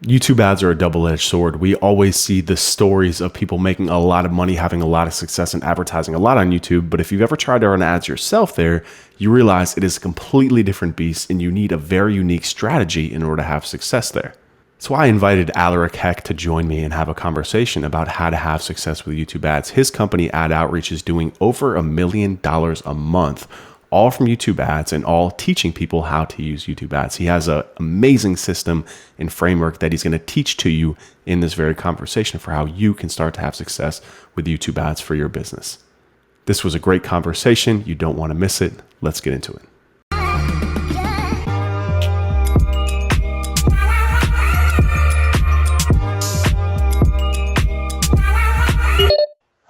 YouTube ads are a double-edged sword. We always see the stories of people making a lot of money, having a lot of success in advertising a lot on YouTube. But if you've ever tried to run ads yourself there, you realize it is a completely different beast and you need a very unique strategy in order to have success there. So I invited Aleric Heck to join me and have a conversation about how to have success with YouTube ads. His company, Ad Outreach, is doing over $1 million a month, all from YouTube ads and all teaching people how to use YouTube ads. He has an amazing system and framework that he's going to teach to you in this very conversation for how you can start to have success with YouTube ads for your business. This was a great conversation. You don't want to miss it. Let's get into it.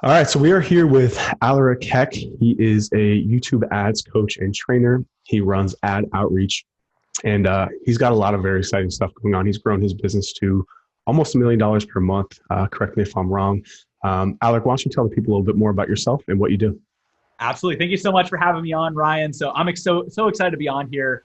All right, so we are here with Aleric Heck. He is a YouTube ads coach and trainer. He runs Ad Outreach, and he's got a lot of very exciting stuff going on. He's grown his business to almost $1 million per month. Correct me if I'm wrong. Aleric, why don't you tell the people a little bit more about yourself and what you do? Absolutely. Thank you so much for having me on, Ryan. So I'm so excited to be on here.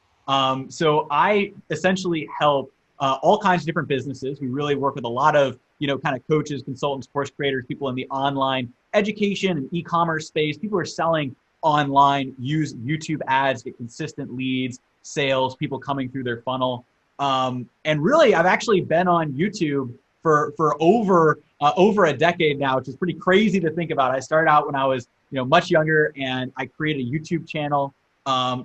So I essentially help all kinds of different businesses. We really work with a lot of kind of coaches, consultants, course creators, people in the online education and e-commerce space. People who are selling online, use YouTube ads, get consistent leads, sales, people coming through their funnel. And really, I've actually been on YouTube for over a decade now, which is pretty crazy to think about. I started out when I was much younger, and I created a YouTube channel,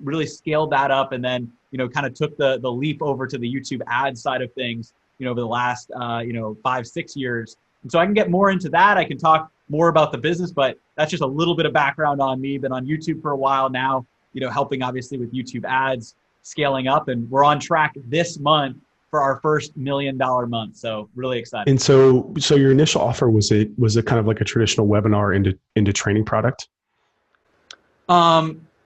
really scaled that up, and then kind of took the leap over to the YouTube ad side of things over the last 5-6 years. And so I can get more into that. I can talk more about the business, but that's just a little bit of background on me. Been on YouTube for a while now, helping obviously with YouTube ads, scaling up, and we're on track this month for our first $1 million month. So really excited. And so your initial offer, was it kind of like a traditional webinar into training product?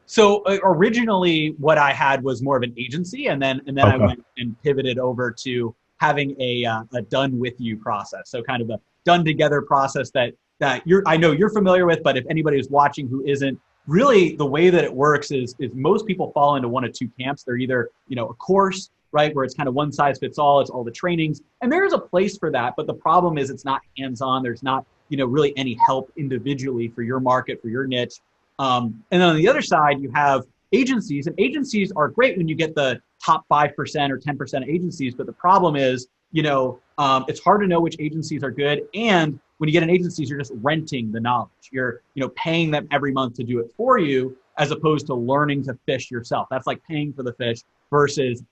So originally what I had was more of an agency, and then okay. I went and pivoted over to having a done with you process. So kind of a done together process that I know you're familiar with, but if anybody is watching who isn't, really the way that it works is most people fall into one of two camps. They're either, a course, right, where it's kind of one size fits all, it's all the trainings, and there's a place for that, but the problem is it's not hands-on. There's not, really any help individually for your market, for your niche. And then on the other side, you have agencies, and agencies are great when you get the top 5% or 10% of agencies, but the problem is, it's hard to know which agencies are good. And when you get an agency, you're just renting the knowledge. You're, paying them every month to do it for you, as opposed to learning to fish yourself. That's like paying for the fish versus,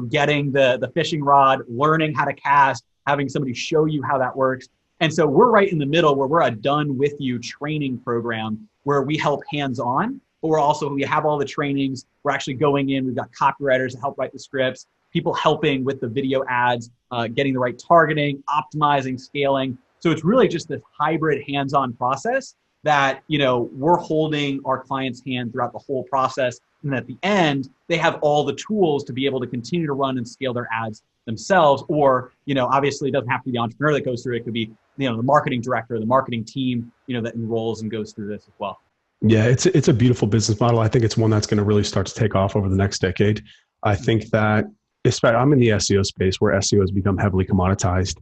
getting the fishing rod, learning how to cast, having somebody show you how that works. And so we're right in the middle, where we're a done with you training program where we help hands-on, but we have all the trainings. We're actually going in, we've got copywriters to help write the scripts, people helping with the video ads, getting the right targeting, optimizing, scaling. So it's really just this hybrid hands-on process that, we're holding our client's hand throughout the whole process. And at the end, they have all the tools to be able to continue to run and scale their ads themselves. Or, obviously it doesn't have to be the entrepreneur that goes through it. It could be, the marketing director, the marketing team, that enrolls and goes through this as well. Yeah, it's a beautiful business model. I think it's one that's going to really start to take off over the next decade. I think that, especially, I'm in the SEO space where SEO has become heavily commoditized,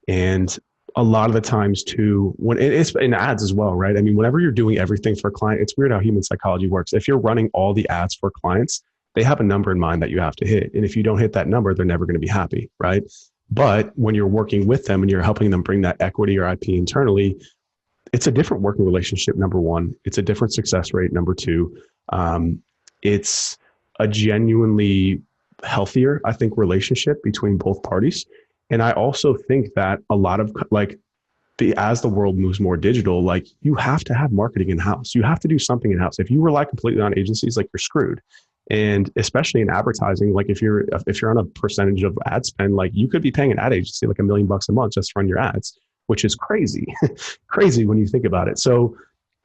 and a lot of the times too, when it's in ads as well, right? I mean, whenever you're doing everything for a client, it's weird how human psychology works. If you're running all the ads for clients, they have a number in mind that you have to hit, and if you don't hit that number, they're never going to be happy, right? But when you're working with them and you're helping them bring that equity or IP internally, it's a different working relationship, number one. It's a different success rate, number two. It's a genuinely healthier, I think, relationship between both parties. And I also think that a lot of as the world moves more digital, you have to have marketing in-house. You have to do something in-house. If you rely completely on agencies, you're screwed. And especially in advertising, if you're on a percentage of ad spend, you could be paying an ad agency $1 million a month just to run your ads, which is crazy, crazy when you think about it. So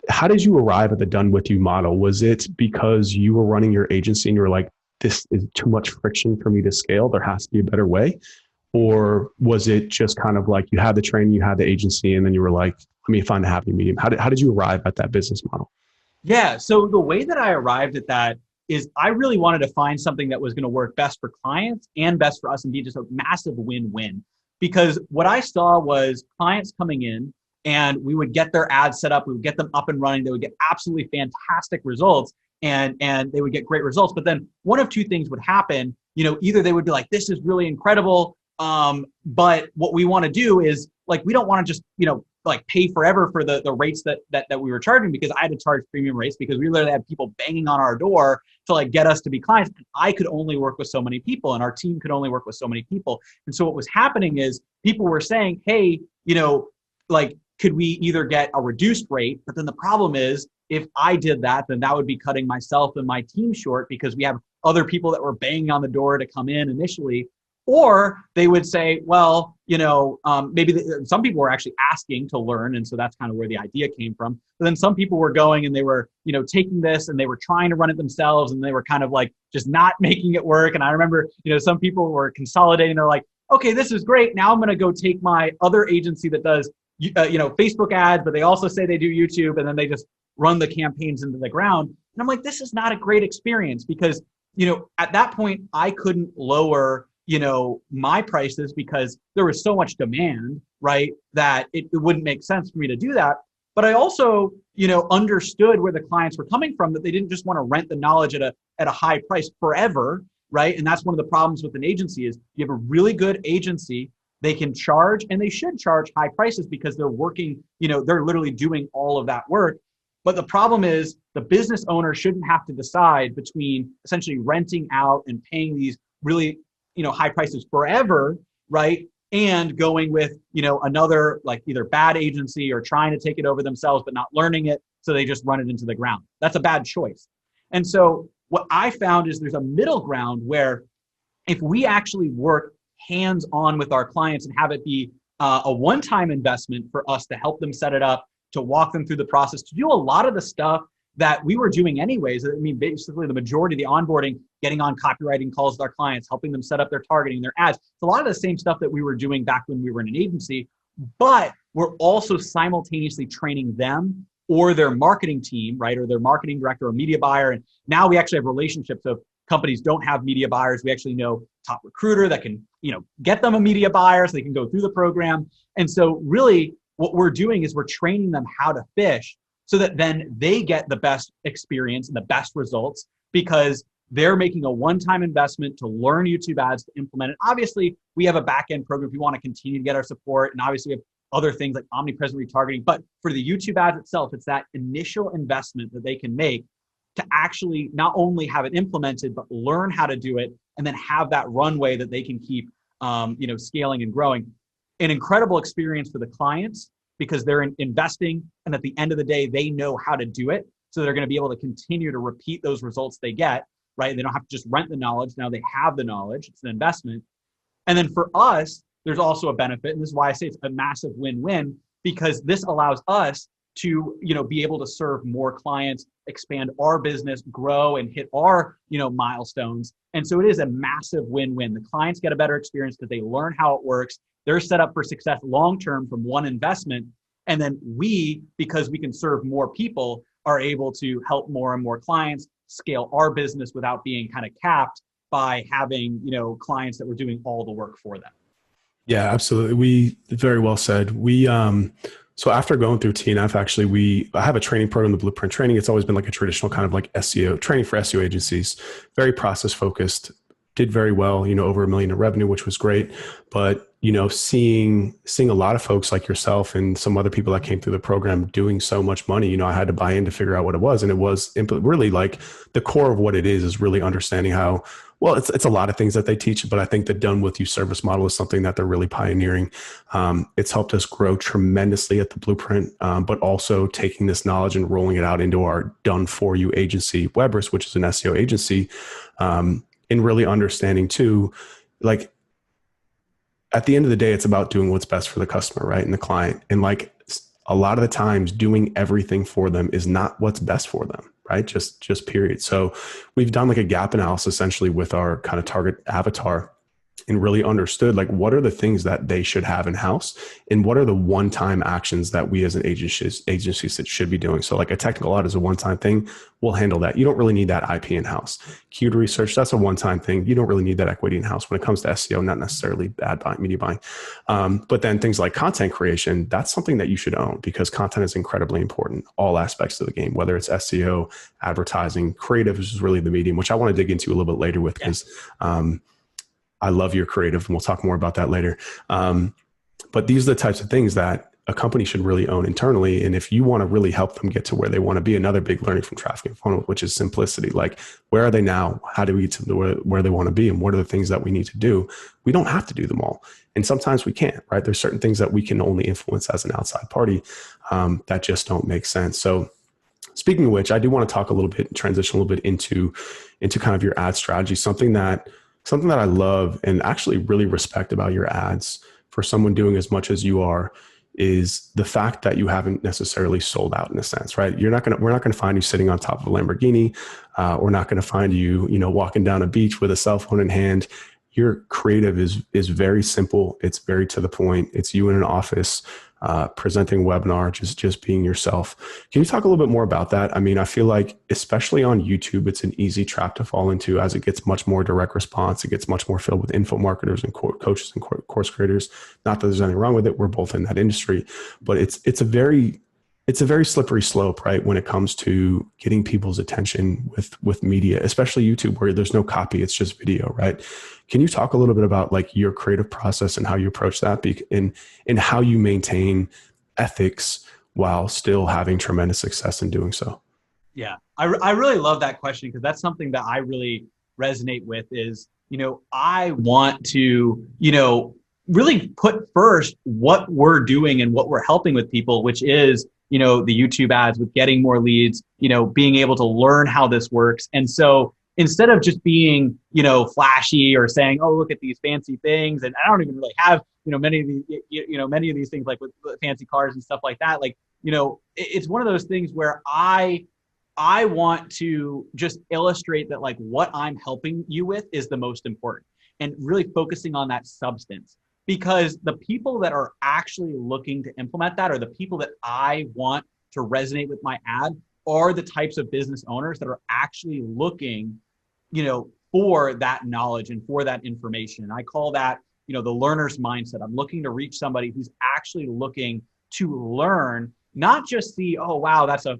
how did you arrive at the done with you model? Was it because you were running your agency and you were like, this is too much friction for me to scale, there has to be a better way? Or was it just kind of you had the training, you had the agency, and then you were like, let me find a happy medium? How did you arrive at that business model? Yeah, so the way that I arrived at that is I really wanted to find something that was going to work best for clients and best for us and be just a massive win-win. because what I saw was clients coming in and we would get their ads set up, we would get them up and running, they would get absolutely fantastic results and they would get great results. But then one of two things would happen, either they would be like, this is really incredible. But what we want to do is like, we don't want to just, like pay forever for the rates that we were charging, because I had to charge premium rates because we literally had people banging on our door to like get us to be clients. And I could only work with so many people and our team could only work with so many people. And so what was happening is people were saying, hey, like, could we either get a reduced rate? But then the problem is if I did that, then that would be cutting myself and my team short because we have other people that were banging on the door to come in initially. Or they would say, well, maybe some people were actually asking to learn. And so that's kind of where the idea came from. But then some people were going and they were, taking this and they were trying to run it themselves and they were kind of like just not making it work. And I remember, some people were consolidating. They're like, okay, this is great. Now I'm going to go take my other agency that does, Facebook ads, but they also say they do YouTube, and then they just run the campaigns into the ground. And I'm like, this is not a great experience because, at that point I couldn't lower my prices because there was so much demand, right? That it wouldn't make sense for me to do that. But I also, understood where the clients were coming from, that they didn't just want to rent the knowledge at a high price forever, right? And that's one of the problems with an agency is you have a really good agency, they can charge and they should charge high prices because they're working, they're literally doing all of that work. But the problem is the business owner shouldn't have to decide between essentially renting out and paying these really high prices forever, right? And going with, another like either bad agency or trying to take it over themselves, but not learning it. So they just run it into the ground. That's a bad choice. And so what I found is there's a middle ground where if we actually work hands-on with our clients and have it be a one-time investment for us to help them set it up, to walk them through the process, to do a lot of the stuff that we were doing anyways. I mean, basically the majority of the onboarding, getting on copywriting calls with our clients, helping them set up their targeting, their ads. It's a lot of the same stuff that we were doing back when we were in an agency, but we're also simultaneously training them or their marketing team, right? Or their marketing director or media buyer. And now we actually have relationships. So if companies don't have media buyers, we actually know top recruiter that can, get them a media buyer so they can go through the program. And so really what we're doing is we're training them how to fish, so that then they get the best experience and the best results because they're making a one-time investment to learn YouTube ads, to implement it. Obviously, we have a back-end program if we want to continue to get our support. And obviously, we have other things like omnipresent retargeting. But for the YouTube ads itself, it's that initial investment that they can make to actually not only have it implemented, but learn how to do it and then have that runway that they can keep scaling and growing. An incredible experience for the clients, because they're investing and at the end of the day, they know how to do it. So they're going to be able to continue to repeat those results they get, right? They don't have to just rent the knowledge. Now they have the knowledge. It's an investment. And then for us, there's also a benefit. And this is why I say it's a massive win-win, because this allows us to, be able to serve more clients, expand our business, grow and hit our, milestones. And so it is a massive win-win. The clients get a better experience because they learn how it works. They're set up for success long-term from one investment. And then we, because we can serve more people, are able to help more and more clients scale our business without being kind of capped by having, clients that were doing all the work for them. Yeah, absolutely. Very well said. So after going through TNF, actually, I have a training program, the Blueprint Training. It's always been like a traditional kind of like SEO training for SEO agencies, very process focused, did very well, over $1 million in revenue, which was great. But, seeing a lot of folks like yourself and some other people that came through the program doing so much money, I had to buy in to figure out what it was. And it was really like the core of what it is really understanding how, well, it's a lot of things that they teach, but I think the done with you service model is something that they're really pioneering. It's helped us grow tremendously at the Blueprint, but also taking this knowledge and rolling it out into our done for you agency, Weber's, which is an SEO agency, and really understanding too, like at the end of the day, it's about doing what's best for the customer, right? And the client. And like a lot of the times doing everything for them is not what's best for them, right? Just period. So we've done like a gap analysis essentially with our kind of target avatar. and really understood like what are the things that they should have in house and what are the one-time actions that we as an agency should be doing. So like a technical audit is a one-time thing. We'll handle that. You don't really need that IP in house. Keyword research, that's a one-time thing. You don't really need that equity in house. When it comes to SEO, not necessarily ad buying, media buying. But then things like content creation, that's something that you should own because content is incredibly important. All aspects of the game, whether it's SEO, advertising, creative, which is really the medium, which I want to dig into a little bit later with because I love your creative, and we'll talk more about that later. But these are the types of things that a company should really own internally. And if you want to really help them get to where they want to be, another big learning from traffic and funnel, which is simplicity. Like, where are they now? How do we get to where they want to be? And what are the things that we need to do? We don't have to do them all. And sometimes we can't, right? There's certain things that we can only influence as an outside party that just don't make sense. So speaking of which, I do want to talk a little bit, transition a little bit into kind of your ad strategy, something that I love and actually really respect about your ads for someone doing as much as you are is the fact that you haven't necessarily sold out in a sense, right? We're not going to find you sitting on top of a Lamborghini. We're not going to find you, walking down a beach with a cell phone in hand. Your creative is very simple. It's very to the point. It's you in an office, presenting a webinar, just being yourself. Can you talk a little bit more about that? I mean, I feel like, especially on YouTube, it's an easy trap to fall into as it gets much more direct response. It gets much more filled with info marketers and coaches and course creators. Not that there's anything wrong with it. We're both in that industry, but it's a very slippery slope, right? When it comes to getting people's attention with media, especially YouTube, where there's no copy, it's just video, right? Can you talk a little bit about like your creative process and how you approach that and how you maintain ethics while still having tremendous success in doing so? Yeah, I really love that question because that's something that I really resonate with is, I want to, really put first what we're doing and what we're helping with people, which is, the YouTube ads with getting more leads, being able to learn how this works. And so instead of just being, flashy or saying, oh, look at these fancy things. And I don't even really have, many of these things like with fancy cars and stuff like that. Like, it's one of those things where I want to just illustrate that like what I'm helping you with is the most important and really focusing on that substance. Because the people that are actually looking to implement that, or the people that I want to resonate with my ad, are the types of business owners that are actually looking, for that knowledge and for that information. And I call that, the learner's mindset. I'm looking to reach somebody who's actually looking to learn, not just see, oh, wow, that's a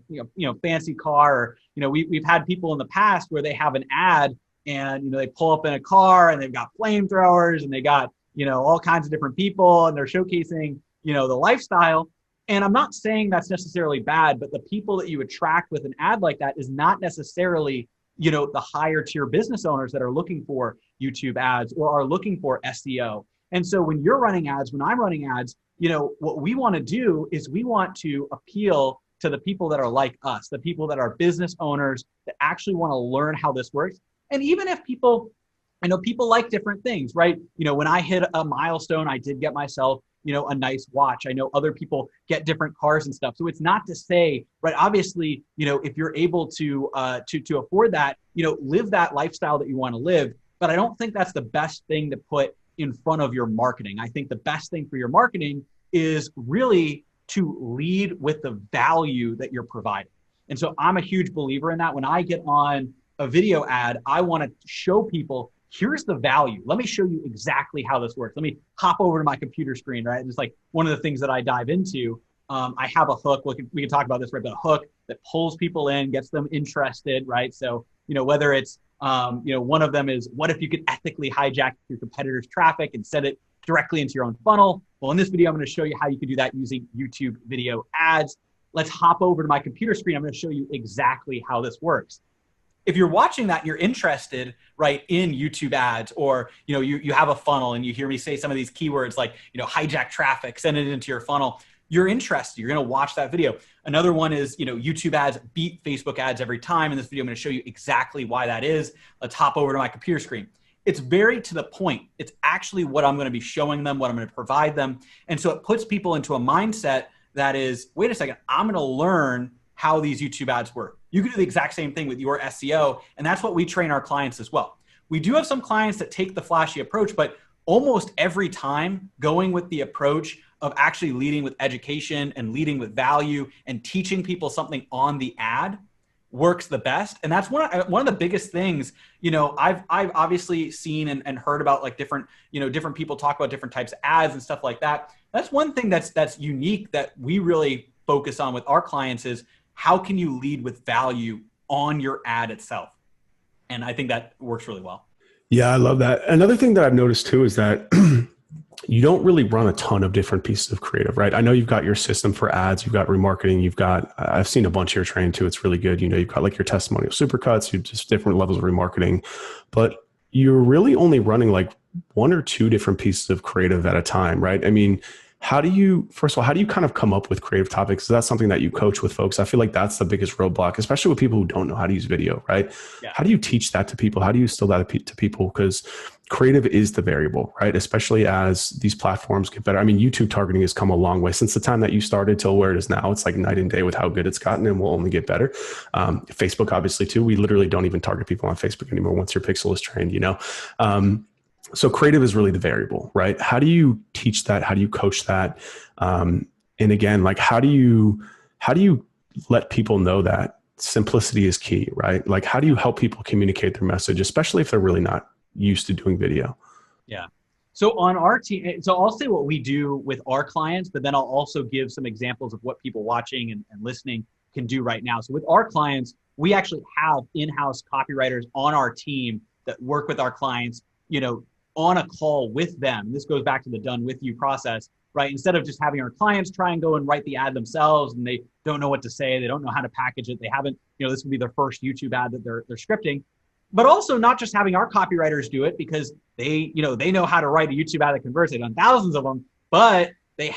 fancy car. Or, we've had people in the past where they have an ad and, they pull up in a car and they've got flamethrowers and they got, all kinds of different people and they're showcasing, the lifestyle. And I'm not saying that's necessarily bad, but the people that you attract with an ad like that is not necessarily, the higher tier business owners that are looking for YouTube ads or are looking for SEO. And so when you're running ads, when I'm running ads, what we want to do is we want to appeal to the people that are like us, the people that are business owners that actually want to learn how this works. And even if I know people like different things, right? When I hit a milestone, I did get myself, a nice watch. I know other people get different cars and stuff. So it's not to say, right? Obviously, if you're able to afford that, live that lifestyle that you want to live. But I don't think that's the best thing to put in front of your marketing. I think the best thing for your marketing is really to lead with the value that you're providing. And so I'm a huge believer in that. When I get on a video ad, I want to show people, here's the value. Let me show you exactly how this works. Let me hop over to my computer screen, right? It's like one of the things that I dive into. I have a hook. We can talk about this, right? But a hook that pulls people in, gets them interested, right? So, whether it's, one of them is, what if you could ethically hijack your competitor's traffic and send it directly into your own funnel? Well, in this video, I'm going to show you how you can do that using YouTube video ads. Let's hop over to my computer screen. I'm going to show you exactly how this works. If you're watching that and you're interested, right, in YouTube ads, or, you have a funnel and you hear me say some of these keywords like, hijack traffic, send it into your funnel, you're interested, you're going to watch that video. Another one is, YouTube ads beat Facebook ads every time. In this video, I'm going to show you exactly why that is. Let's hop over to my computer screen. It's very to the point. It's actually what I'm going to be showing them, what I'm going to provide them. And so it puts people into a mindset that is, wait a second, I'm going to learn how these YouTube ads work. You can do the exact same thing with your SEO. And that's what we train our clients as well. We do have some clients that take the flashy approach, but almost every time going with the approach of actually leading with education and leading with value and teaching people something on the ad works the best. And that's one of the biggest things, I've obviously seen and heard about like different people talk about different types of ads and stuff like that. That's one thing that's unique that we really focus on with our clients is how can you lead with value on your ad itself? And I think that works really well. Yeah, I love that. Another thing that I've noticed too is that you don't really run a ton of different pieces of creative, right? I know you've got your system for ads, you've got remarketing, I've seen a bunch of your training too. It's really good. You've got like your testimonial supercuts, you've just different levels of remarketing, but you're really only running like one or two different pieces of creative at a time, right? I mean, first of all, how do you kind of come up with creative topics? Is that something that you coach with folks? I feel like that's the biggest roadblock, especially with people who don't know how to use video, right? Yeah. How do you teach that to people? How do you instill that to people? Because creative is the variable, right? Especially as these platforms get better. I mean, YouTube targeting has come a long way since the time that you started till where it is now. It's like night and day with how good it's gotten and will only get better. Facebook, obviously, too. We literally don't even target people on Facebook anymore once your pixel is trained, So creative is really the variable, right? How do you teach that? How do you coach that? And again, like how do you let people know that simplicity is key, right? Like how do you help people communicate their message, especially if they're really not used to doing video? Yeah. So on our team, so I'll say what we do with our clients, but then I'll also give some examples of what people watching and listening can do right now. So with our clients, we actually have in-house copywriters on our team that work with our clients, on a call with them. This goes back to the done with you process, right? Instead of just having our clients try and go and write the ad themselves and they don't know what to say, they don't know how to package it, they haven't, this would be their first YouTube ad that they're scripting. But also not just having our copywriters do it because they know how to write a YouTube ad that converts. They've done thousands of them, but they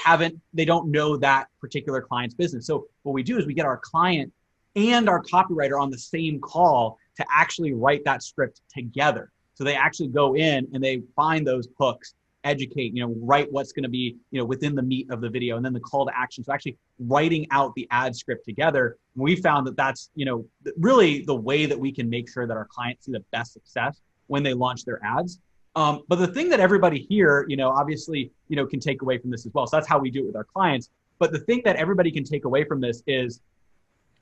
don't know that particular client's business. So what we do is we get our client and our copywriter on the same call to actually write that script together. So they actually go in and they find those hooks, educate, write what's going to be, within the meat of the video and then the call to action. So actually writing out the ad script together. We found that that's, really the way that we can make sure that our clients see the best success when they launch their ads. But the thing that everybody here, obviously, can take away from this as well. So that's how we do it with our clients. But the thing that everybody can take away from this is,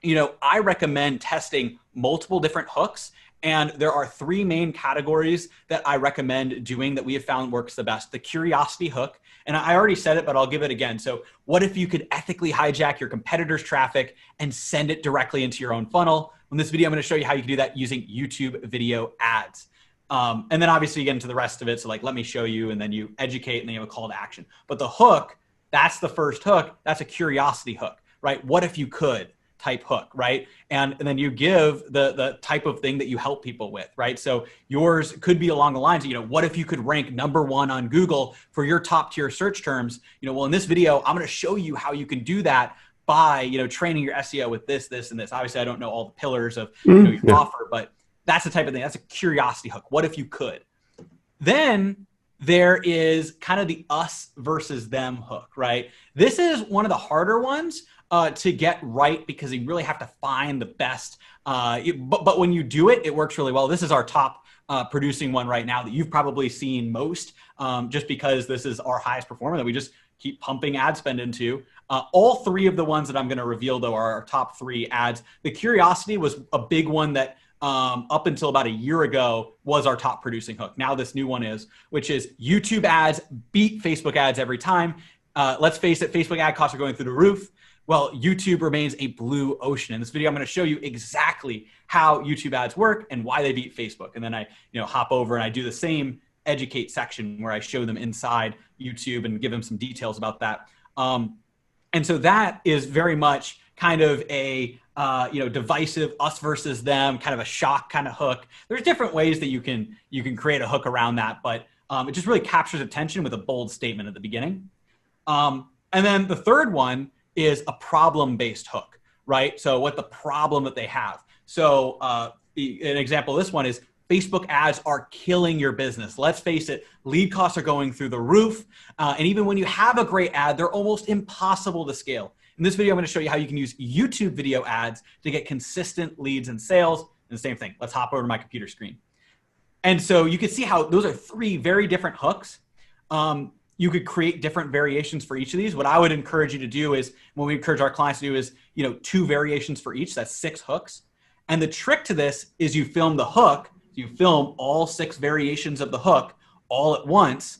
I recommend testing multiple different hooks. And there are three main categories that I recommend doing that we have found works the best. The curiosity hook, and I already said it, but I'll give it again. So what if you could ethically hijack your competitor's traffic and send it directly into your own funnel? In this video, I'm going to show you how you can do that using YouTube video ads. And then obviously you get into the rest of it. So like, let me show you, and then you educate and then you have a call to action. But the hook, that's the first hook. That's a curiosity hook, right? What if you could? Type hook, right? And then you give the type of thing that you help people with, right? So yours could be along the lines of, what if you could rank #1 on Google for your top tier search terms? Well, in this video, I'm going to show you how you can do that by, training your SEO with this, this, and this. Obviously, I don't know all the pillars of your offer, but that's the type of thing. That's a curiosity hook. What if you could? Then there is kind of the us versus them hook, right? This is one of the harder ones to get right because you really have to find the best. But when you do it, it works really well. This is our top producing one right now that you've probably seen most, just because this is our highest performer that we just keep pumping ad spend into. All three of the ones that I'm going to reveal, though, are our top 3 ads. The curiosity was a big one that up until about a year ago was our top producing hook. Now this new one is, which is YouTube ads beat Facebook ads every time. Let's face it, Facebook ad costs are going through the roof. Well, YouTube remains a blue ocean. In this video, I'm going to show you exactly how YouTube ads work and why they beat Facebook. And then I, hop over and I do the same educate section where I show them inside YouTube and give them some details about that. And so that is very much kind of a, divisive us versus them, kind of a shock kind of hook. There's different ways that you can create a hook around that, but it just really captures attention with a bold statement at the beginning. And then the third one is a problem-based hook, right? So what the problem that they have. So an example of this one is Facebook ads are killing your business. Let's face it, lead costs are going through the roof. And even when you have a great ad, they're almost impossible to scale. In this video, I'm going to show you how you can use YouTube video ads to get consistent leads and sales. And the same thing, let's hop over to my computer screen. And so you can see how those are 3 very different hooks, you could create different variations for each of these. What I would encourage you to do is, what we encourage our clients to do is, 2 variations for each. That's 6 hooks. And the trick to this is you film the hook, you film all 6 variations of the hook all at once,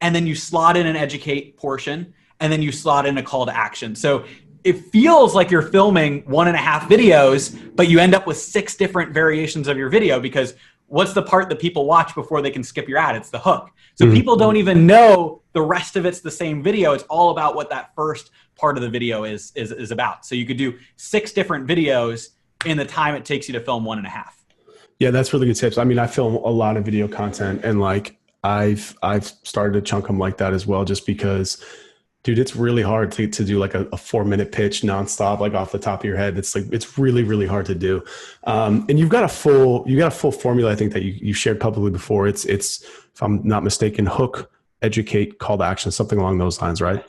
and then you slot in an educate portion, and then you slot in a call to action. So it feels like you're filming 1.5 videos, but you end up with 6 different variations of your video, because what's the part that people watch before they can skip your ad? It's the hook. So people don't even know the rest of it's the same video. It's all about what that first part of the video is about. So you could do 6 different videos in the time it takes you to film 1.5. Yeah, that's really good tips. I mean, I film a lot of video content, and like I've started to chunk them like that as well, just because, dude, it's really hard to do like a 4-minute pitch nonstop, like off the top of your head. It's really, really hard to do. And you've got a full formula, I think, that you shared publicly before. It's, if I'm not mistaken, hook, educate, call to action, something along those lines, right?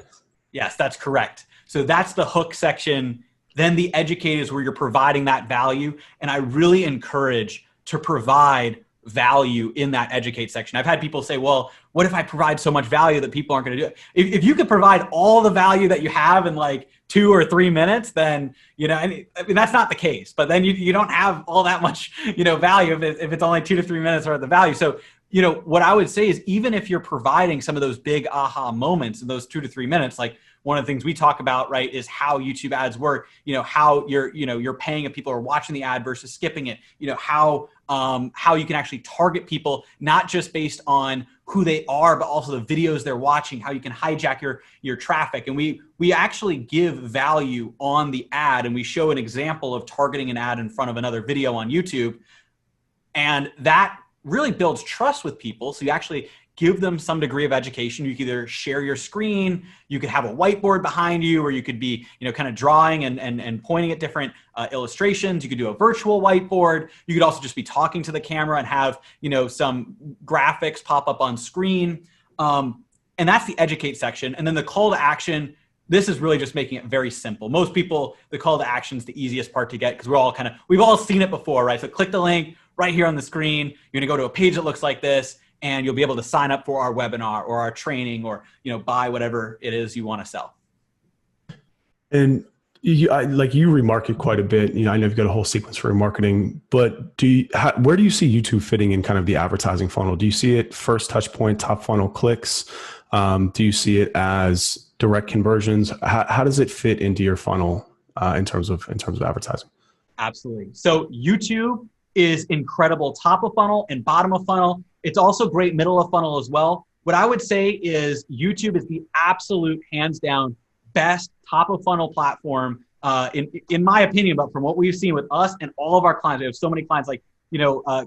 Yes, that's correct. So that's the hook section. Then the educate is where you're providing that value. And I really encourage to provide value in that educate section. I've had people say, well, what if I provide so much value that people aren't going to do it? If you could provide all the value that you have in like 2 or 3 minutes, then, I mean, that's not the case, but then you don't have all that much, value if it's only 2 to 3 minutes worth of the value. So, what I would say is, even if you're providing some of those big aha moments in those 2 to 3 minutes, like one of the things we talk about, right, is how YouTube ads work, how you're paying if people are watching the ad versus skipping it, how you can actually target people, not just based on who they are, but also the videos they're watching, how you can hijack your traffic. And we actually give value on the ad, and we show an example of targeting an ad in front of another video on YouTube. And that really builds trust with people. So you actually give them some degree of education. You could either share your screen, you could have a whiteboard behind you, or you could be, kind of drawing and pointing at different illustrations. You could do a virtual whiteboard. You could also just be talking to the camera and have, some graphics pop up on screen. And that's the educate section. And then the call to action, this is really just making it very simple. Most people, the call to action is the easiest part to get, because we've all seen it before, right? So click the link right here on the screen. You're gonna go to a page that looks like this, and you'll be able to sign up for our webinar or our training, or buy whatever it is you want to sell. And you remarket quite a bit. I know you've got a whole sequence for remarketing, but where do you see YouTube fitting in kind of the advertising funnel? Do you see it first touch point, top funnel clicks? Do you see it as direct conversions? How does it fit into your funnel in terms of advertising? Absolutely. So YouTube is incredible top of funnel and bottom of funnel. It's also great middle of funnel as well. What I would say is YouTube is the absolute hands down best top of funnel platform in my opinion, but from what we've seen with us and all of our clients. We have so many clients, like,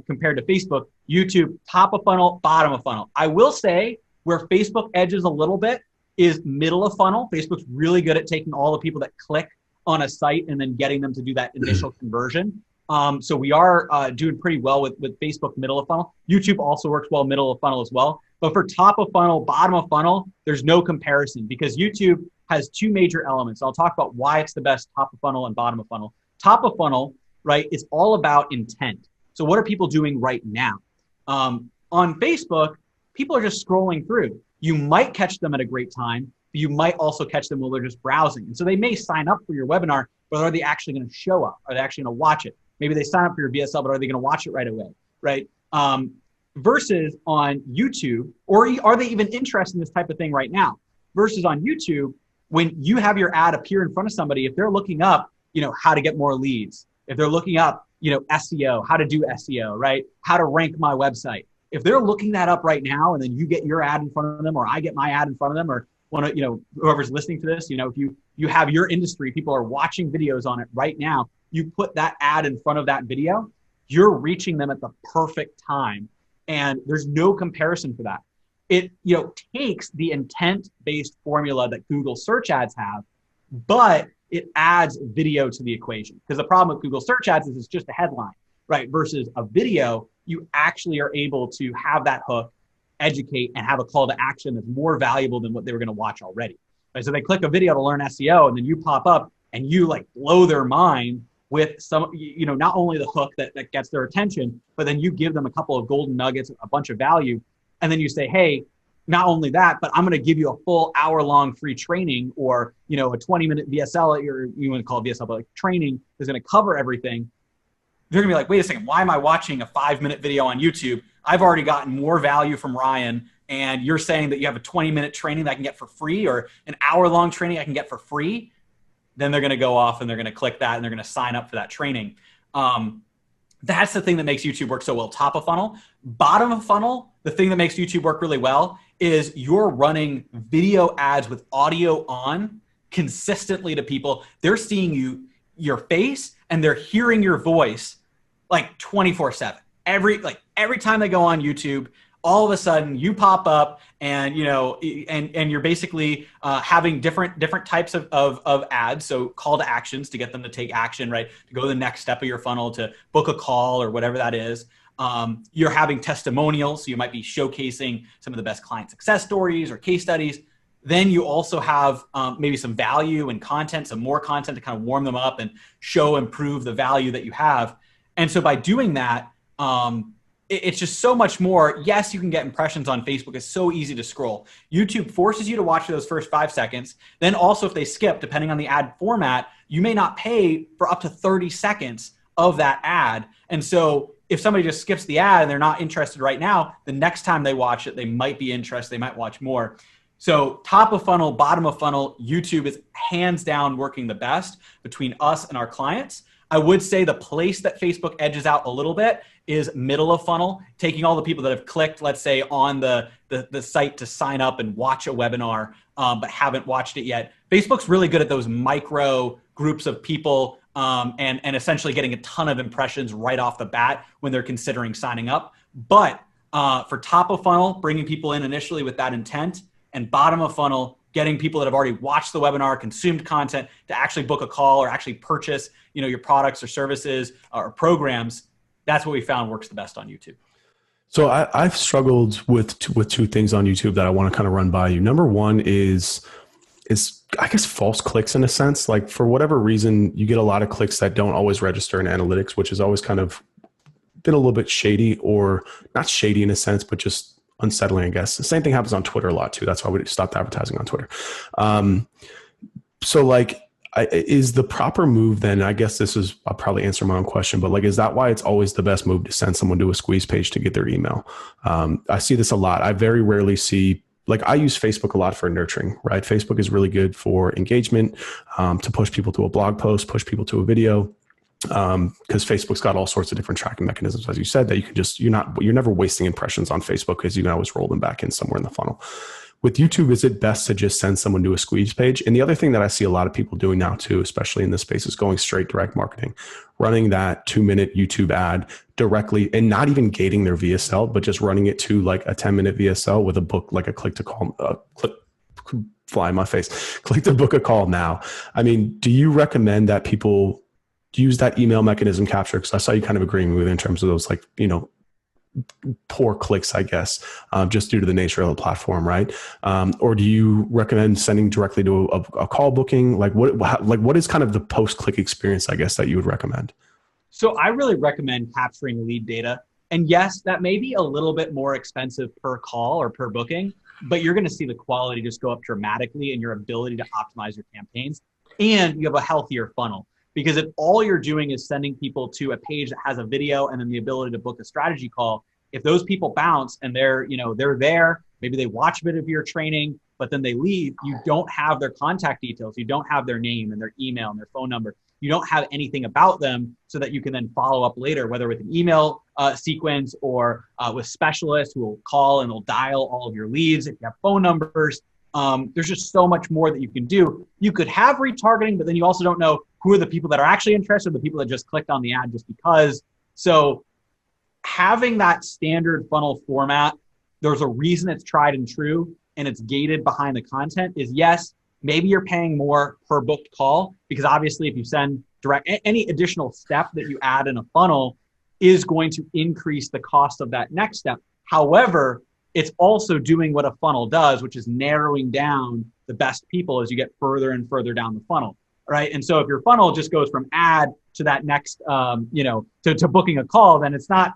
compared to Facebook, YouTube, top of funnel, bottom of funnel. I will say where Facebook edges a little bit is middle of funnel. Facebook's really good at taking all the people that click on a site and then getting them to do that initial conversion. So we are doing pretty well with Facebook middle of funnel. YouTube also works well middle of funnel as well. But for top of funnel, bottom of funnel, there's no comparison, because YouTube has 2 major elements. I'll talk about why it's the best top of funnel and bottom of funnel. Top of funnel, right, is all about intent. So what are people doing right now? On Facebook, people are just scrolling through. You might catch them at a great time, but you might also catch them while they're just browsing. And so they may sign up for your webinar, but are they actually going to show up? Are they actually going to watch it? Maybe they sign up for your VSL, but are they going to watch it right away, right? Versus on YouTube, or are they even interested in this type of thing right now? Versus on YouTube, when you have your ad appear in front of somebody, if they're looking up, how to get more leads, if they're looking up, SEO, how to do SEO, right? How to rank my website. If they're looking that up right now, and then you get your ad in front of them, or I get my ad in front of them, or whoever's listening to this, if you have your industry, people are watching videos on it right now, you put that ad in front of that video, you're reaching them at the perfect time. And there's no comparison for that. It takes the intent-based formula that Google search ads have, but it adds video to the equation. Because the problem with Google search ads is it's just a headline, right? Versus a video, you actually are able to have that hook, educate, and have a call to action that's more valuable than what they were going to watch already. Right? So they click a video to learn SEO, and then you pop up and you blow their mind with some, not only the hook that gets their attention, but then you give them a couple of golden nuggets, a bunch of value. And then you say, hey, not only that, but I'm going to give you a full hour-long free training, or, you know, a 20-minute VSL, or you want to call it VSL, but like training is going to cover everything. They're going to be like, wait a second, why am I watching a 5-minute video on YouTube? I've already gotten more value from Ryan, and you're saying that you have a 20-minute training that I can get for free, or an hour-long training I can get for free. Then they're going to go off and they're going to click that and they're going to sign up for that training. That's the thing that makes YouTube work so well. Top of funnel. Bottom of funnel, the thing that makes YouTube work really well is you're running video ads with audio on consistently to people. They're seeing your face, and they're hearing your voice like 24/7. Every time they go on YouTube, all of a sudden you pop up, and you know, and you're basically having different types of ads. So call to actions to get them to take action, right? To go to the next step of your funnel, to book a call or whatever that is. You're having testimonials. So you might be showcasing some of the best client success stories or case studies. Then you also have maybe some value and content, some more content to kind of warm them up and show and prove the value that you have. And so by doing that, it's just so much more. Yes, you can get impressions on Facebook. It's so easy to scroll. YouTube forces you to watch those first 5 seconds. Then also, if they skip, depending on the ad format, you may not pay for up to 30 seconds of that ad. And so if somebody just skips the ad and they're not interested right now, the next time they watch it, they might be interested. They might watch more. So top of funnel, bottom of funnel, YouTube is hands down working the best between us and our clients. I would say the place that Facebook edges out a little bit is middle of funnel, taking all the people that have clicked, let's say, on the site to sign up and watch a webinar, but haven't watched it yet. Facebook's really good at those micro groups of people, and essentially getting a ton of impressions right off the bat when they're considering signing up. But for top of funnel, bringing people in initially with that intent, and bottom of funnel, getting people that have already watched the webinar, consumed content, to actually book a call or actually purchase, you know, your products or services or programs. That's what we found works the best on YouTube. So I've struggled with two things on YouTube that I want to kind of run by you. Number one is I guess false clicks, in a sense. Like, for whatever reason, you get a lot of clicks that don't always register in analytics, which has always kind of been a little bit shady, or not shady in a sense, but just unsettling, I guess. The same thing happens on Twitter a lot too. That's why we stopped advertising on Twitter. So like, is the proper move then, I guess I'll probably answer my own question, but like, is that why it's always the best move to send someone to a squeeze page to get their email? I see this a lot. I very rarely see, like, I use Facebook a lot for nurturing, right? Facebook is really good for engagement, to push people to a blog post, push people to a video. Because Facebook's got all sorts of different tracking mechanisms, as you said, that you can just, you're never wasting impressions on Facebook, because you can always roll them back in somewhere in the funnel. With YouTube, is it best to just send someone to a squeeze page? And the other thing that I see a lot of people doing now too, especially in this space, is going straight direct marketing, running that 2-minute YouTube ad directly, and not even gating their VSL, but just running it to like a 10-minute VSL with a book, like a click to call, fly in my face, click to book a call now. I mean, do you recommend that people use that email mechanism capture? Because I saw you kind of agreeing with it in terms of those, like, you know, poor clicks, I guess, just due to the nature of the platform, right? Or do you recommend sending directly to a call booking? Like, what is kind of the post-click experience, I guess, that you would recommend? So I really recommend capturing lead data. And yes, that may be a little bit more expensive per call or per booking, but you're going to see the quality just go up dramatically, and your ability to optimize your campaigns, and you have a healthier funnel. Because if all you're doing is sending people to a page that has a video and then the ability to book a strategy call, if those people bounce and they're there, maybe they watch a bit of your training, but then they leave, you don't have their contact details. You don't have their name and their email and their phone number. You don't have anything about them so that you can then follow up later, whether with an email sequence or with specialists who will call and they'll dial all of your leads. If you have phone numbers, there's just so much more that you can do. You could have retargeting, but then you also don't know who are the people that are actually interested, the people that just clicked on the ad just because. So having that standard funnel format, there's a reason it's tried and true, and it's gated behind the content is, yes, maybe you're paying more per booked call, because obviously if you send direct, any additional step that you add in a funnel is going to increase the cost of that next step. However, it's also doing what a funnel does, which is narrowing down the best people as you get further and further down the funnel, right? And so if your funnel just goes from ad to that next, to booking a call, then it's not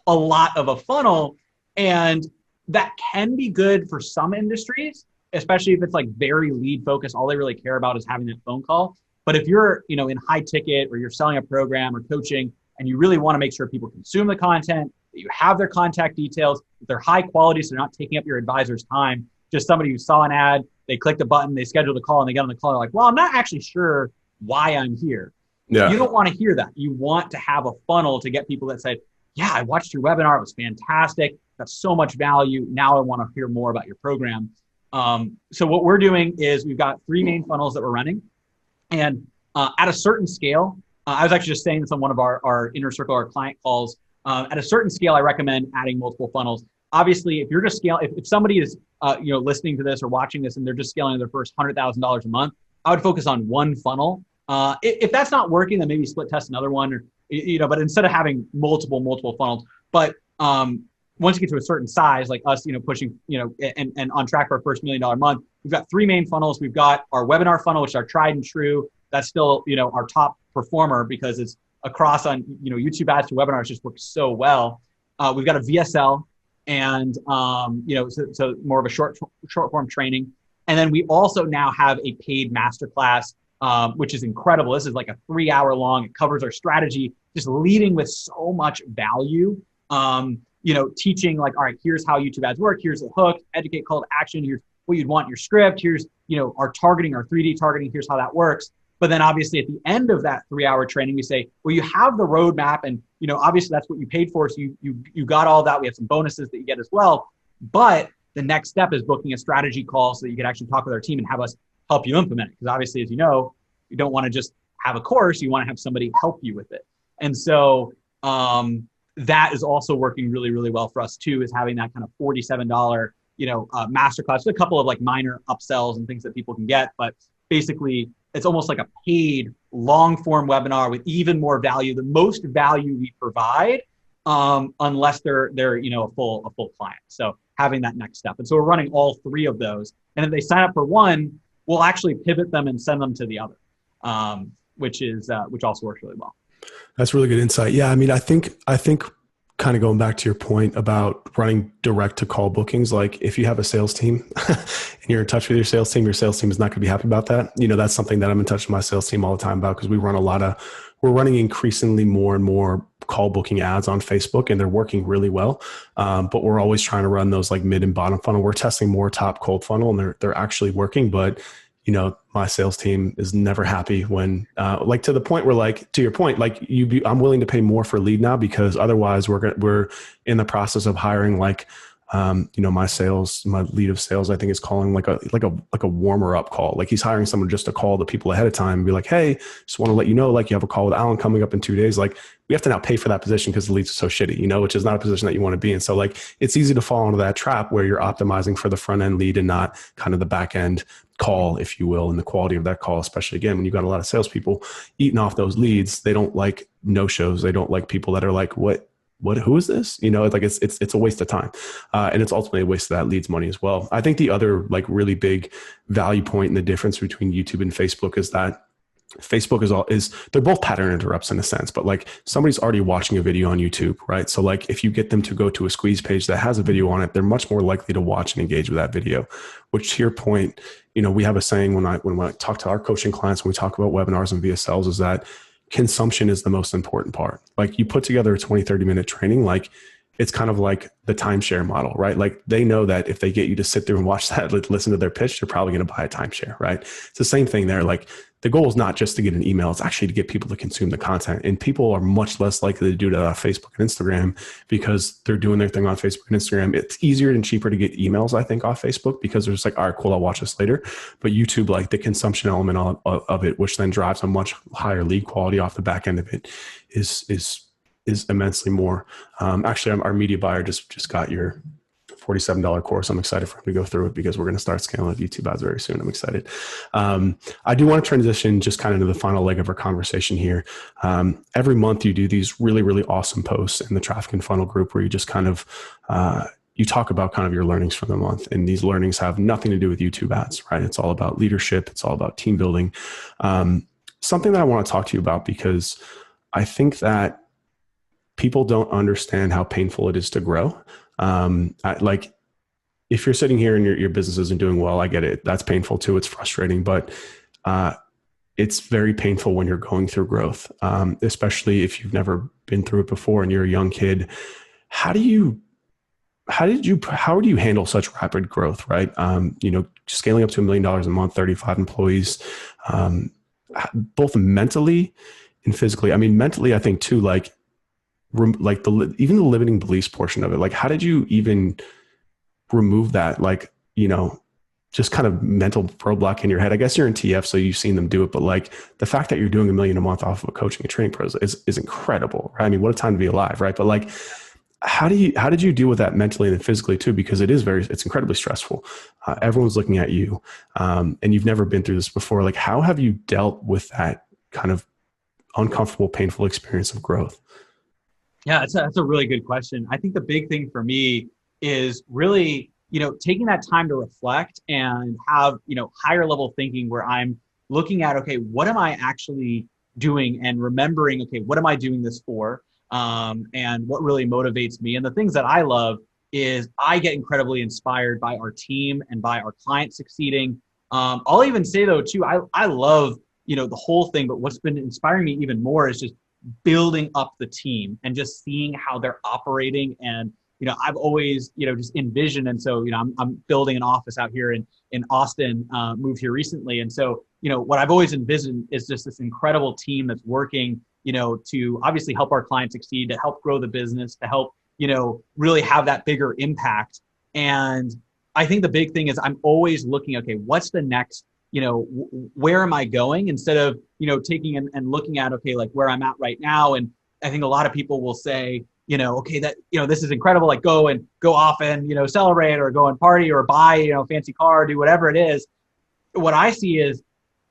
a lot of a funnel. And that can be good for some industries, especially if it's like very lead focused. All they really care about is having that phone call. But if you're, in high ticket or you're selling a program or coaching and you really want to make sure people consume the content, that you have their contact details, that they're high quality, so they're not taking up your advisor's time. Just somebody who saw an ad, they clicked a button, they scheduled a call, and they get on the call. They're like, well, I'm not actually sure why I'm here. Yeah. You don't want to hear that. You want to have a funnel to get people that say, yeah, I watched your webinar. It was fantastic. That's so much value. Now I want to hear more about your program. So what we're doing is we've got 3 main funnels that we're running. And at a certain scale, I was actually just saying this on one of our inner circle, our client calls. At a certain scale, I recommend adding multiple funnels. Obviously, if you're just if somebody is listening to this or watching this and they're just scaling their first $100,000 a month, I would focus on one funnel. If that's not working, then maybe split test another one, or but instead of having multiple funnels. But once you get to a certain size, like us, pushing, and on track for our first $1 million month, we've got 3 main funnels. We've got our webinar funnel, which is our tried and true. That's still, our top performer because it's across on, YouTube ads to webinars just works so well. We've got a VSL and, so more of a short form training. And then we also now have a paid masterclass, which is incredible. This is like a 3-hour long. It covers our strategy, just leading with so much value. Teaching like, all right, here's how YouTube ads work. Here's the hook, educate, call to action. Here's what you'd want in your script. Here's, our targeting, our 3D targeting. Here's how that works. But then obviously at the end of that 3-hour training, we say, well, you have the roadmap and, obviously that's what you paid for. So you got all that. We have some bonuses that you get as well. But the next step is booking a strategy call so that you can actually talk with our team and have us help you implement it. Because obviously, as you know, you don't want to just have a course. You want to have somebody help you with it. And so that is also working really, really well for us too, is having that kind of $47, masterclass with a couple of like minor upsells and things that people can get. But basically, it's almost like a paid long form webinar with even more value, the most value we provide, unless they're a full client. So having that next step. And so we're running all 3 of those. And if they sign up for one, we'll actually pivot them and send them to the other, which also works really well. That's really good insight. Yeah. I mean, I think kind of going back to your point about running direct to call bookings, like if you have a sales team and you're in touch with your sales team is not going to be happy about that. That's something that I'm in touch with my sales team all the time about, because we're running increasingly more and more call booking ads on Facebook, and they're working really well. But we're always trying to run those like mid and bottom funnel. We're testing more top cold funnel, and they're actually working. But my sales team is never happy when, like to the point where, like to your point, like I'm willing to pay more for lead now, because otherwise we're in the process of hiring like, my lead of sales, I think is calling like a warmer up call. Like he's hiring someone just to call the people ahead of time and be like, hey, just want to let you know, like you have a call with Alan coming up in 2 days. Like we have to now pay for that position because the leads are so shitty, which is not a position that you want to be in. So like, it's easy to fall into that trap where you're optimizing for the front end lead and not kind of the back end call, if you will, and the quality of that call, especially again, when you've got a lot of salespeople eating off those leads. They don't like no-shows. They don't like people that are like, who is this? Like it's a waste of time. And it's ultimately a waste of that leads money as well. I think the other like really big value point in the difference between YouTube and Facebook is that Facebook they're both pattern interrupts in a sense, but like somebody's already watching a video on YouTube, right? So like if you get them to go to a squeeze page that has a video on it, they're much more likely to watch and engage with that video, which to your point, we have a saying when I talk to our coaching clients, when we talk about webinars and VSLs, is that consumption is the most important part. Like you put together a 20-30 minute training, like it's kind of like the timeshare model, right? Like they know that if they get you to sit there and watch that, listen to their pitch, they're probably going to buy a timeshare, right? It's the same thing there. Like the goal is not just to get an email, it's actually to get people to consume the content. And people are much less likely to do that on Facebook and Instagram because they're doing their thing on Facebook and Instagram. It's easier and cheaper to get emails, I think, off Facebook because they're just like, all right, cool, I'll watch this later. But YouTube, like the consumption element of it, which then drives a much higher lead quality off the back end of it, is immensely more. Actually, our media buyer just got your $47 course. I'm excited for him to go through it because we're going to start scaling with YouTube ads very soon. I'm excited. I do want to transition just kind of to the final leg of our conversation here. Every month you do these really, really awesome posts in the Traffic and Funnel group where you just kind of, you talk about kind of your learnings for the month. And these learnings have nothing to do with YouTube ads, right? It's all about leadership. It's all about team building. Something that I want to talk to you about because I think that people don't understand how painful it is to grow. Like if you're sitting here and your business isn't doing well, I get it. That's painful too. It's frustrating, but it's very painful when you're going through growth, especially if you've never been through it before and you're a young kid. How do you handle such rapid growth, right? Scaling up to $1 million a month, 35 employees, both mentally and physically. I mean, mentally, I think too, even the limiting beliefs portion of it. Like, how did you even remove that? Like, just kind of mental roadblock in your head. I guess you're in TF, so you've seen them do it, but like the fact that you're doing $1 million a month off of a coaching and training program is incredible, right? I mean, what a time to be alive, right? But like, how did you deal with that mentally and physically too? Because it's incredibly stressful. Everyone's looking at you, and you've never been through this before. Like, how have you dealt with that kind of uncomfortable, painful experience of growth? Yeah, that's a really good question. I think the big thing for me is really, taking that time to reflect and have, higher level thinking where I'm looking at, okay, what am I actually doing, and remembering, okay, what am I doing this for? And what really motivates me. And the things that I love is I get incredibly inspired by our team and by our clients succeeding. I'll even say though, too, I love, the whole thing, but what's been inspiring me even more is just building up the team and just seeing how they're operating. And I've always, just envisioned. And so, I'm building an office out here in Austin, moved here recently. And so, what I've always envisioned is just this incredible team that's working, to obviously help our clients succeed, to help grow the business, to help, really have that bigger impact. And I think the big thing is I'm always looking, okay, what's the next, where am I going, instead of, taking and looking at, okay, like where I'm at right now. And I think a lot of people will say, okay, that, this is incredible. Like go off and, celebrate, or go and party, or buy, fancy car, do whatever it is. What I see is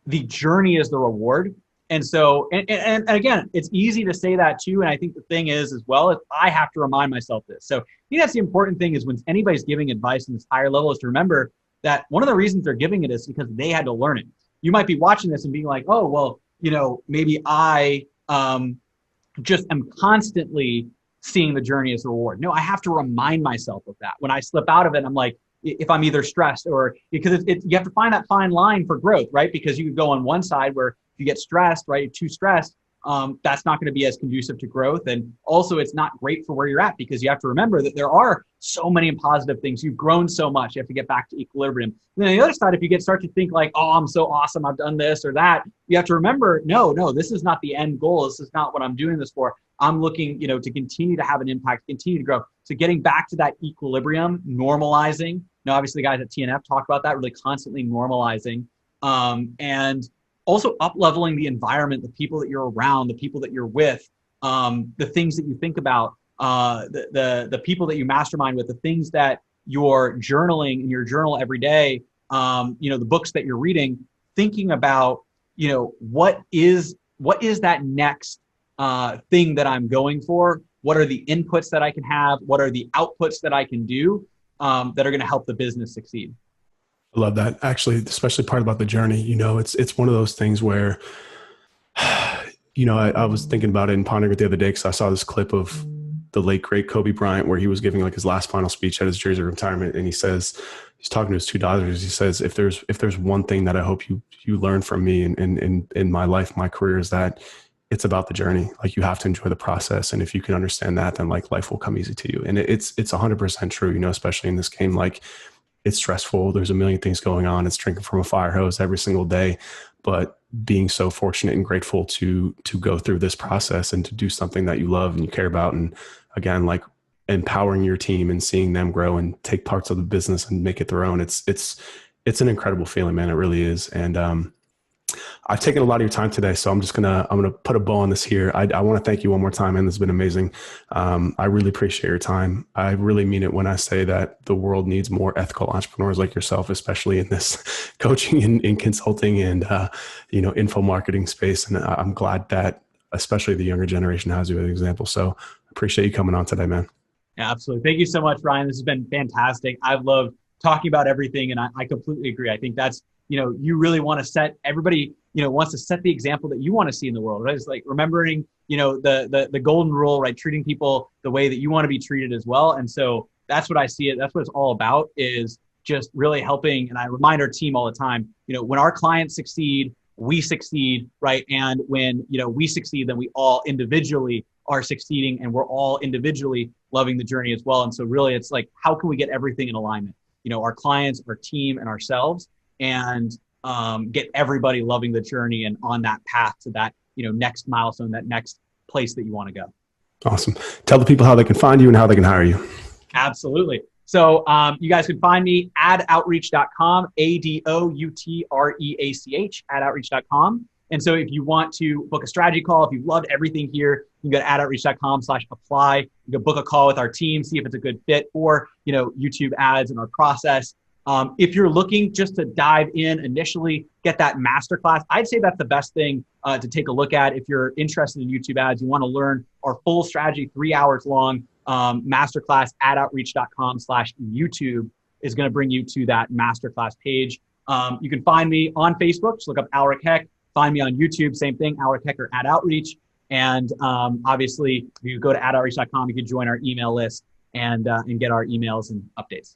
the journey is the reward. And so, and again, it's easy to say that too. And I think the thing is, as well, is I have to remind myself this. So I think that's the important thing, is when anybody's giving advice in this higher level, is to remember that one of the reasons they're giving it is because they had to learn it. You might be watching this and being like, oh, well, maybe I just am constantly seeing the journey as a reward. No, I have to remind myself of that. When I slip out of it, I'm like, if I'm either stressed or, because you have to find that fine line for growth, right? Because you could go on one side where you get stressed, right? You're too stressed. That's not going to be as conducive to growth. And also it's not great for where you're at, because you have to remember that there are so many positive things. You've grown so much. You have to get back to equilibrium. And then on the other side, if you start to think like, oh, I'm so awesome, I've done this or that, you have to remember, no, this is not the end goal. This is not what I'm doing this for. I'm looking, to continue to have an impact, continue to grow. So getting back to that equilibrium, normalizing. Obviously the guys at TNF talk about that, really constantly normalizing. And also up-leveling the environment, the people that you're around, the people that you're with, the things that you think about, the people that you mastermind with, the things that you're journaling in your journal every day, the books that you're reading, thinking about, what is that next thing that I'm going for? What are the inputs that I can have? What are the outputs that I can do that are going to help the business succeed? I love that. Actually, especially part about the journey, it's one of those things where, I was thinking about it and pondering it the other day, because I saw this clip of the late, great Kobe Bryant, where he was giving like his last final speech at his jersey retirement. And he says, he's talking to his two daughters. He says, if there's one thing that I hope you learn from me in my life, my career, is that it's about the journey. Like, you have to enjoy the process. And if you can understand that, then like life will come easy to you. And it's 100% true, especially in this game. Like, it's stressful. There's a million things going on. It's drinking from a fire hose every single day, but being so fortunate and grateful to go through this process and to do something that you love and you care about. And again, like empowering your team and seeing them grow and take parts of the business and make it their own. It's an incredible feeling, man. It really is. And, I've taken a lot of your time today, so I'm gonna put a bow on this here. I want to thank you one more time, and this has been amazing. I really appreciate your time. I really mean it when I say that the world needs more ethical entrepreneurs like yourself, especially in this coaching and in consulting and info marketing space. And I'm glad that especially the younger generation has you as an example. So I appreciate you coming on today, man. Yeah, absolutely. Thank you so much, Ryan. This has been fantastic. I've loved talking about everything, and I completely agree. I think that's, you really want to set everybody, wants to set the example that you want to see in the world, right? It's like remembering, the golden rule, right? Treating people the way that you want to be treated as well. And so, that's what I see it. That's what it's all about, is just really helping. And I remind our team all the time, when our clients succeed, we succeed, right? And when, we succeed, then we all individually are succeeding, and we're all individually loving the journey as well. And so really it's like, how can we get everything in alignment? Our clients, our team, and ourselves, and get everybody loving the journey and on that path to that, next milestone, that next place that you want to go. Awesome. Tell the people how they can find you and how they can hire you. Absolutely. So you guys can find me at outreach.com, ADOUTREACH, at outreach.com. And so if you want to book a strategy call, if you loved everything here, you can go to atoutreach.com/apply. You can book a call with our team, see if it's a good fit for, YouTube ads and our process. If you're looking just to dive in initially, get that masterclass, I'd say that's the best thing to take a look at. If you're interested in YouTube ads, you want to learn our full strategy, 3 hours long masterclass, at outreach.com/YouTube is going to bring you to that masterclass page. You can find me on Facebook. Just look up Aleric Heck. Find me on YouTube, same thing, Aleric Heck or @outreach. And obviously, if you go to atoutreach.com, you can join our email list and get our emails and updates.